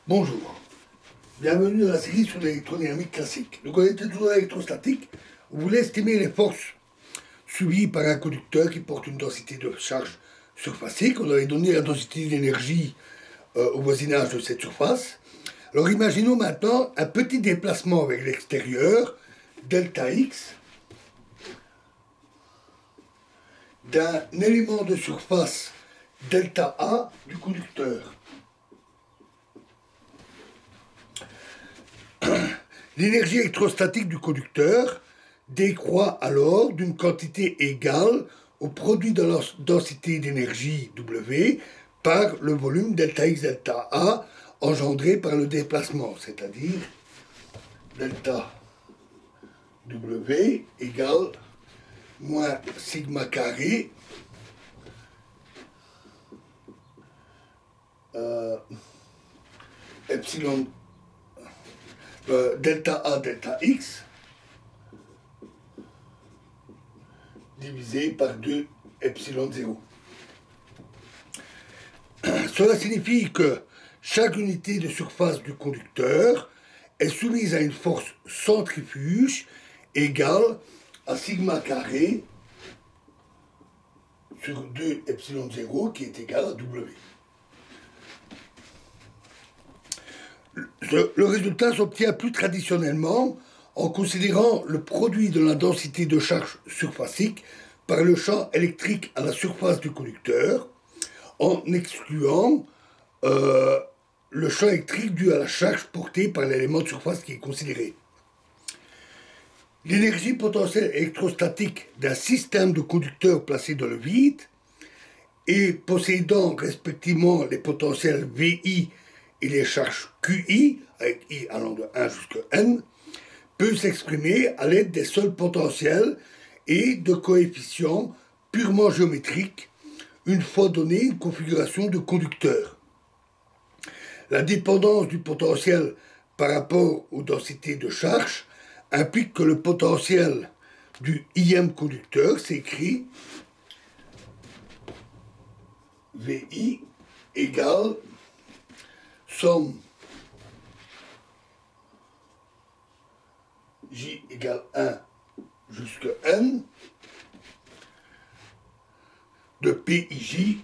Bonjour, bienvenue dans la série sur l'électrodynamique classique. Donc on était toujours électrostatique, on voulait estimer les forces subies par un conducteur qui porte une densité de charge surfacique. On avait donné la densité d'énergie au voisinage de cette surface. Alors imaginons maintenant un petit déplacement avec l'extérieur, delta x, d'un élément de surface delta A du conducteur. L'énergie électrostatique du conducteur décroît alors d'une quantité égale au produit de la densité d'énergie W par le volume delta x delta A engendré par le déplacement, c'est-à-dire delta W égale moins sigma carré epsilon delta A delta x divisé par 2 epsilon 0. Cela signifie que chaque unité de surface du conducteur est soumise à une force centrifuge égale à sigma carré sur 2 epsilon 0 qui est égal à W. Le résultat s'obtient plus traditionnellement en considérant le produit de la densité de charge surfacique par le champ électrique à la surface du conducteur, en excluant le champ électrique dû à la charge portée par l'élément de surface qui est considéré. L'énergie potentielle électrostatique d'un système de conducteurs placé dans le vide et possédant respectivement les potentiels VI et les charges QI, avec I allant de 1 jusqu'à N, peut s'exprimer à l'aide des seuls potentiels et de coefficients purement géométriques une fois donnée une configuration de conducteur. La dépendance du potentiel par rapport aux densités de charge implique que le potentiel du ième conducteur s'écrit VI égale somme J égale 1 jusqu'à N de PIJ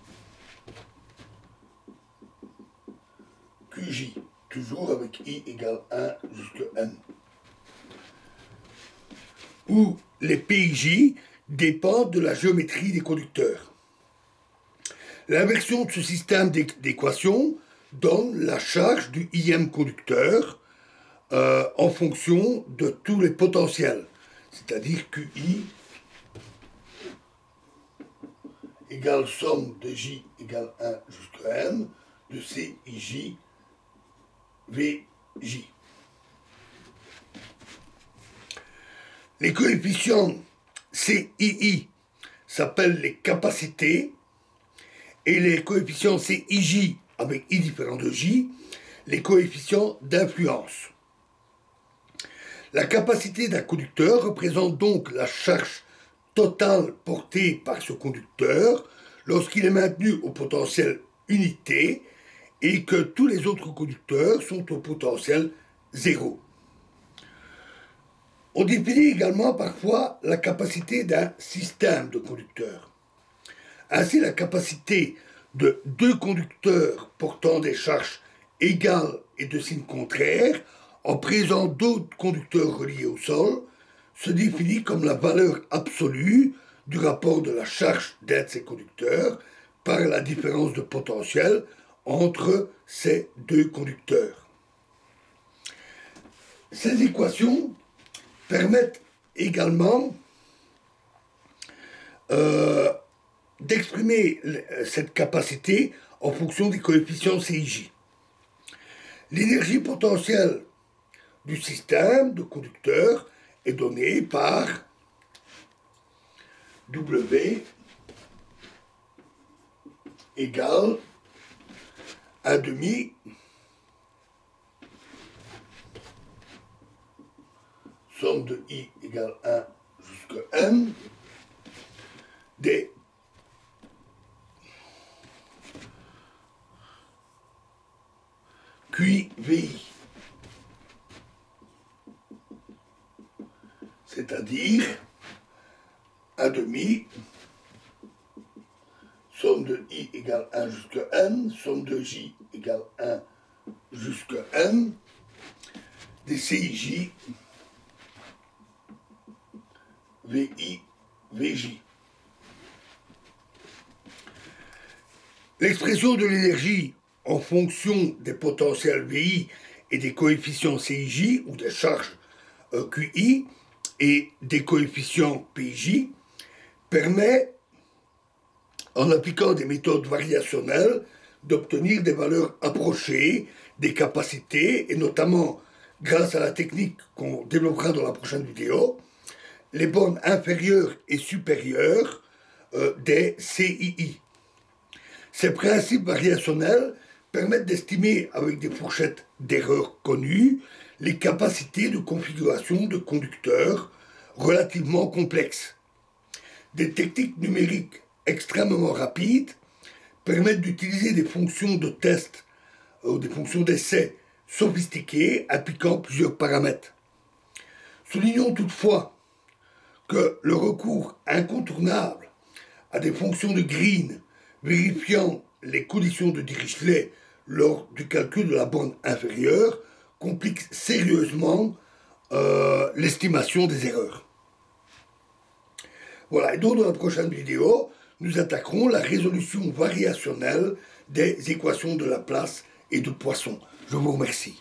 QJ, toujours avec I égale 1 jusqu'à N, où les PIJ dépendent de la géométrie des conducteurs. L'inversion de ce système d'équations donne la charge du ième conducteur en fonction de tous les potentiels, c'est-à-dire QI égale somme de J égale 1 jusqu'à N de CIJ VJ. Les coefficients CII s'appellent les capacités et les coefficients CIJ avec I différent de J, les coefficients d'influence. La capacité d'un conducteur représente donc la charge totale portée par ce conducteur lorsqu'il est maintenu au potentiel unité et que tous les autres conducteurs sont au potentiel 0. On définit également parfois la capacité d'un système de conducteurs. Ainsi, la capacité de deux conducteurs portant des charges égales et de signes contraires en présence d'autres conducteurs reliés au sol se définit comme la valeur absolue du rapport de la charge d'un de ces conducteurs par la différence de potentiel entre ces deux conducteurs. Ces équations permettent également d'exprimer cette capacité en fonction des coefficients CIJ. L'énergie potentielle du système de conducteurs est donnée par W égale 1 demi somme de I égale 1 jusqu'à N des QI-VI. C'est-à-dire 1 demi, somme de I égale 1 jusqu'à N, somme de J égale 1 jusqu'à N, des CIJ, VI, VJ. L'expression de l'énergie en fonction des potentiels VI et des coefficients CIJ ou des charges QI et des coefficients PJ permet, en appliquant des méthodes variationnelles, d'obtenir des valeurs approchées des capacités, et notamment grâce à la technique qu'on développera dans la prochaine vidéo, les bornes inférieures et supérieures des CII. Ces principes variationnels permettent d'estimer avec des fourchettes d'erreur connues les capacités de configuration de conducteurs relativement complexes. Des techniques numériques extrêmement rapides permettent d'utiliser des fonctions de test ou des fonctions d'essai sophistiquées appliquant plusieurs paramètres. Soulignons toutefois que le recours incontournable à des fonctions de Green vérifiant les conditions de Dirichlet lors du calcul de la borne inférieure complique sérieusement l'estimation des erreurs. Voilà, et donc dans la prochaine vidéo, nous attaquerons la résolution variationnelle des équations de Laplace et de Poisson. Je vous remercie.